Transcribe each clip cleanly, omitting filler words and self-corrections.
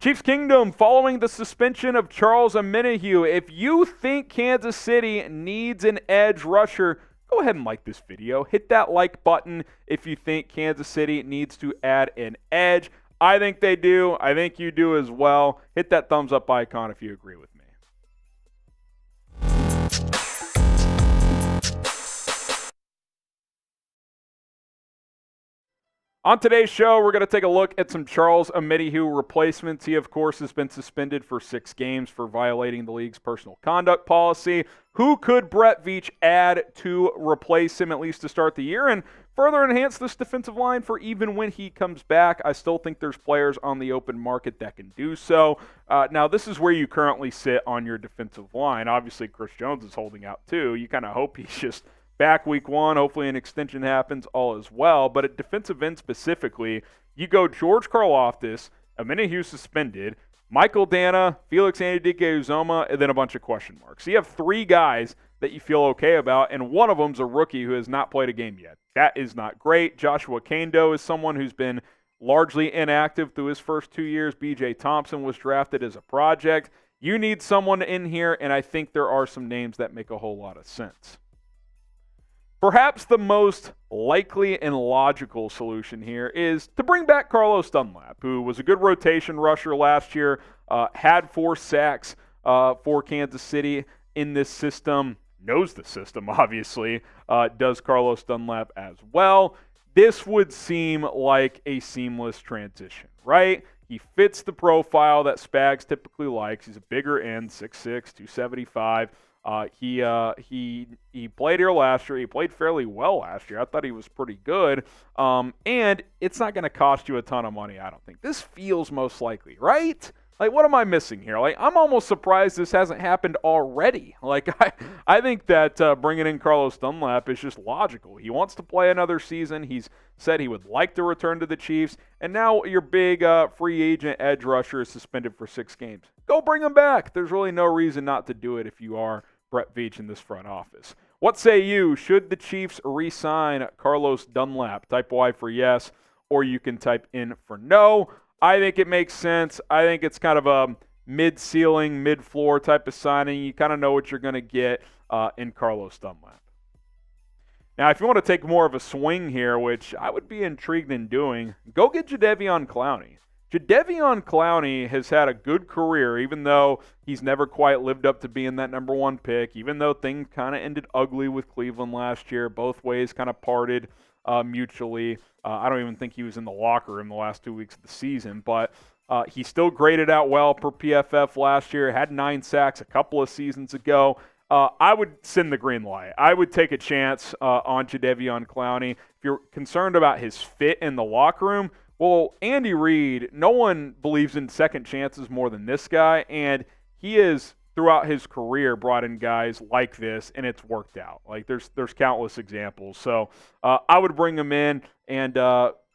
Chiefs Kingdom, following the suspension of Charles Omenihu, if you think Kansas City needs an edge rusher, go ahead and like this video. Hit that like button if you think Kansas City needs to add an edge. I think they do. I think you do as well. Hit that thumbs up icon if you agree with me. On today's show, we're going to take a look at some Charles Omenihu replacements. He, of course, has been suspended for 6 games for violating the league's personal conduct policy. Who could Brett Veach add to replace him, at least to start the year, and further enhance this defensive line for even when he comes back? I still think there's players on the open market that can do so. Now, this is where you currently sit on your defensive line. Obviously, Chris Jones is holding out, too. You kind of hope he's just back week 1, hopefully an extension happens, all as well. But at defensive end specifically, you go George Karlaftis, Omenihu suspended, Michael Dana, Felix Anudike-Uzomah, and then a bunch of question marks. So you have 3 guys that you feel okay about, and one of them's a rookie who has not played a game yet. That is not great. Joshua Kando is someone who's been largely inactive through his first 2 years. B.J. Thompson was drafted as a project. You need someone in here, and I think there are some names that make a whole lot of sense. Perhaps the most likely and logical solution here is to bring back Carlos Dunlap, who was a good rotation rusher last year, had 4 sacks for Kansas City in this system, knows the system, obviously, does Carlos Dunlap as well. This would seem like a seamless transition, right? He fits the profile that Spags typically likes. He's a bigger end, 6'6", 275. He played here last year. He played fairly well last year. I thought he was pretty good. And it's not going to cost you a ton of money, I don't think. This feels most likely, right? Like, what am I missing here? Like, I'm almost surprised this hasn't happened already. Like, I think that bringing in Carlos Dunlap is just logical. He wants to play another season. He's said he would like to return to the Chiefs. And now your big free agent edge rusher is suspended for 6 games. Go bring him back. There's really no reason not to do it if you are Brett Veach in this front office. What say you? Should the Chiefs re-sign Carlos Dunlap? Type Y for yes, or you can type in for no. I think it makes sense. I think it's kind of a mid-ceiling, mid-floor type of signing. You kind of know what you're going to get in Carlos Dunlap. Now, if you want to take more of a swing here, which I would be intrigued in doing, go get Jadeveon Clowney. Jadeveon Clowney has had a good career, even though he's never quite lived up to being that number 1 pick, even though things kind of ended ugly with Cleveland last year. Both ways kind of parted mutually. I don't even think he was in the locker room the last 2 weeks of the season, but he still graded out well per PFF last year, had 9 sacks a couple of seasons ago. I would send the green light. I would take a chance on Jadeveon Clowney. If you're concerned about his fit in the locker room, well, Andy Reid, no one believes in second chances more than this guy, and he has, throughout his career, brought in guys like this, and it's worked out. Like, there's countless examples. So I would bring him in, and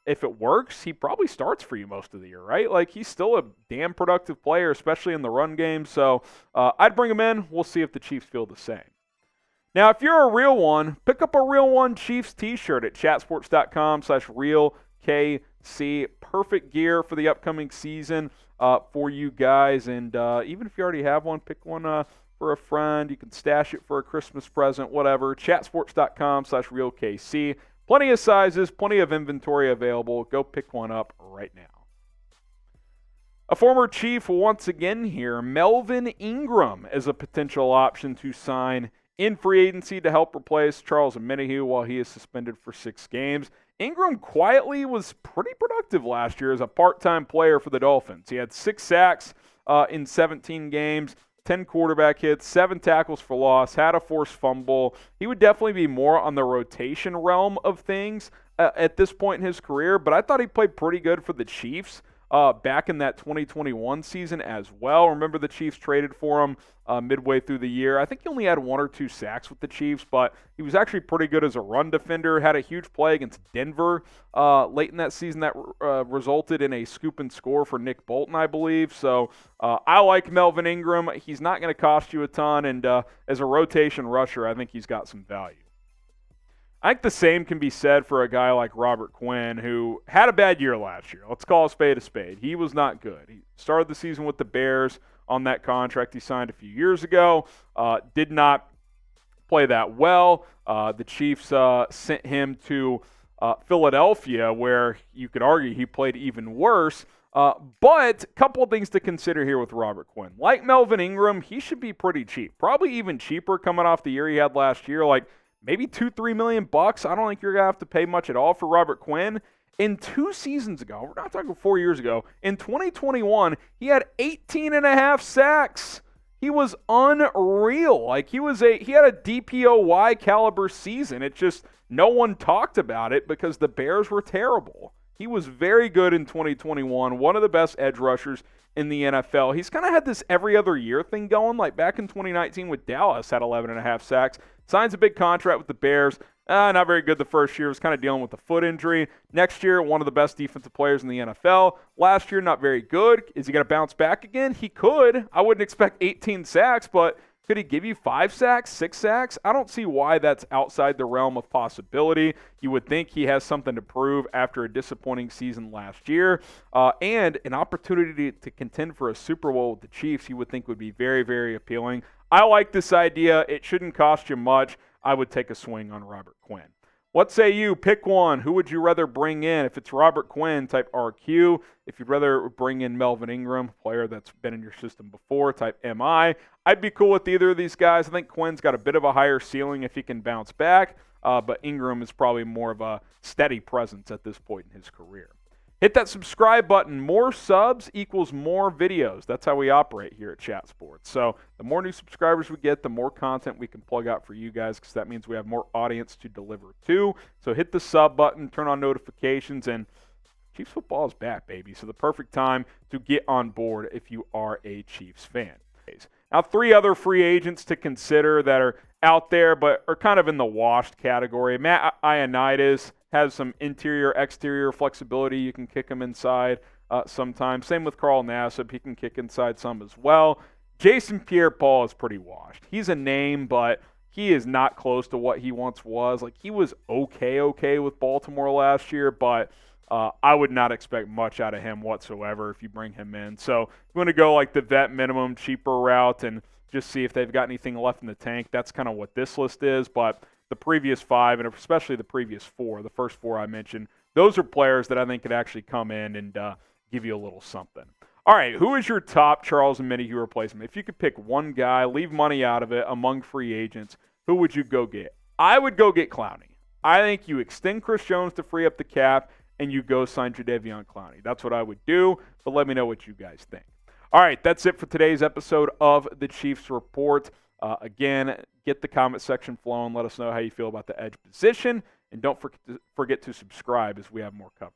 if it works, he probably starts for you most of the year, right? Like, he's still a damn productive player, especially in the run game. So I'd bring him in. We'll see if the Chiefs feel the same. Now, if you're a real one, pick up a Real One Chiefs t-shirt at chatsports.com/realkc. Perfect gear for the upcoming season for you guys. And even if you already have one, pick one for a friend. You can stash it for a Christmas present, whatever. Chatsports.com/realkc. Plenty of sizes, plenty of inventory available. Go pick one up right now. A former Chief once again here, Melvin Ingram, is a potential option to sign in free agency to help replace Charles Omenihu while he is suspended for 6 games. Ingram quietly was pretty productive last year as a part-time player for the Dolphins. He had 6 sacks in 17 games, 10 quarterback hits, 7 tackles for loss, had a forced fumble. He would definitely be more on the rotation realm of things at this point in his career, but I thought he played pretty good for the Chiefs back in that 2021 season as well. Remember, the Chiefs traded for him midway through the year. I think he only had 1 or 2 sacks with the Chiefs, but he was actually pretty good as a run defender. Had a huge play against Denver late in that season that resulted in a scoop and score for Nick Bolton, I believe. So I like Melvin Ingram. He's not going to cost you a ton, and as a rotation rusher, I think he's got some value. I think the same can be said for a guy like Robert Quinn, who had a bad year last year. Let's call a spade a spade. He was not good. He started the season with the Bears on that contract he signed a few years ago. Did not play that well. The Chiefs sent him to Philadelphia, where you could argue he played even worse. But a couple of things to consider here with Robert Quinn. Like Melvin Ingram, he should be pretty cheap. Probably even cheaper coming off the year he had last year. Like maybe $2-3 million. I don't think you're going to have to pay much at all for Robert Quinn. In 2 seasons ago, we're not talking 4 years ago, in 2021, he had 18.5 sacks. He was unreal. Like he had a DPOY caliber season. It just no one talked about it because the Bears were terrible. He was very good in 2021, one of the best edge rushers in the NFL. He's kind of had this every other year thing going, like back in 2019 with Dallas, had 11.5 sacks. Signs a big contract with the Bears. Not very good the first year. Was kind of dealing with the foot injury. Next year, one of the best defensive players in the NFL. Last year, not very good. Is he going to bounce back again? He could. I wouldn't expect 18 sacks, but could he give you 5 sacks, 6 sacks? I don't see why that's outside the realm of possibility. You would think he has something to prove after a disappointing season last year. And an opportunity to contend for a Super Bowl with the Chiefs, you would think would be very, very appealing. I like this idea. It shouldn't cost you much. I would take a swing on Robert Quinn. What say you? Pick one. Who would you rather bring in? If it's Robert Quinn, type RQ. If you'd rather bring in Melvin Ingram, player that's been in your system before, type MI. I'd be cool with either of these guys. I think Quinn's got a bit of a higher ceiling if he can bounce back, but Ingram is probably more of a steady presence at this point in his career. Hit that subscribe button. More subs equals more videos. That's how we operate here at Chat Sports. So the more new subscribers we get, the more content we can plug out for you guys, because that means we have more audience to deliver to. So hit the sub button, turn on notifications, and Chiefs football is back, baby. So the perfect time to get on board if you are a Chiefs fan. Now, 3 other free agents to consider that are out there but are kind of in the washed category. Ioannidis has some interior-exterior flexibility. You can kick him inside sometimes. Same with Carl Nassib. He can kick inside some as well. Jason Pierre-Paul is pretty washed. He's a name, but he is not close to what he once was. Like, he was okay with Baltimore last year, but I would not expect much out of him whatsoever if you bring him in. So if you want to go like the vet minimum, cheaper route and just see if they've got anything left in the tank, that's kind of what this list is. But the previous 5, and especially the previous 4, the first 4 I mentioned, those are players that I think could actually come in and give you a little something. All right, who is your top Charles Omenihu replacement? If you could pick one guy, leave money out of it among free agents, who would you go get? I would go get Clowney. I think you extend Chris Jones to free up the cap, and you go sign Jadeveon Clowney. That's what I would do, but let me know what you guys think. All right, that's it for today's episode of the Chiefs Report. Again, get the comment section flowing. Let us know how you feel about the edge position, and don't forget to subscribe as we have more coverage.